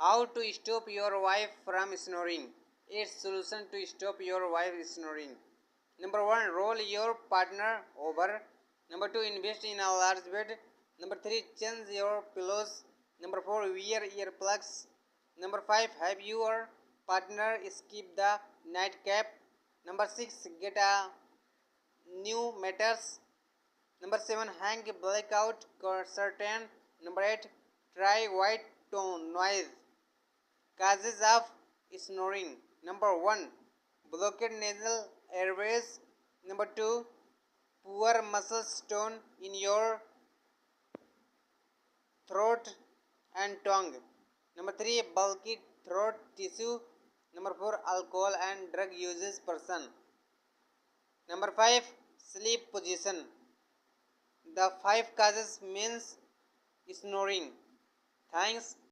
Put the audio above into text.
How to stop your wife from snoring? 8 solution to stop your wife snoring. Number 1. Roll your partner over. Number 2. Invest in a large bed. Number 3. Change your pillows. Number 4. Wear earplugs. Number 5. Have your partner skip the nightcap. Number 6. Get a new mattress. Number 7. Hang blackout curtain. Number 8. Try white tone noise. Causes of snoring. Number 1. Blocked nasal airways. Number 2. Poor muscle tone in your throat and tongue. Number 3. Bulky throat tissue. Number 4. Alcohol and drug uses person. Number 5. Sleep position. The 5 causes means snoring. Thanks.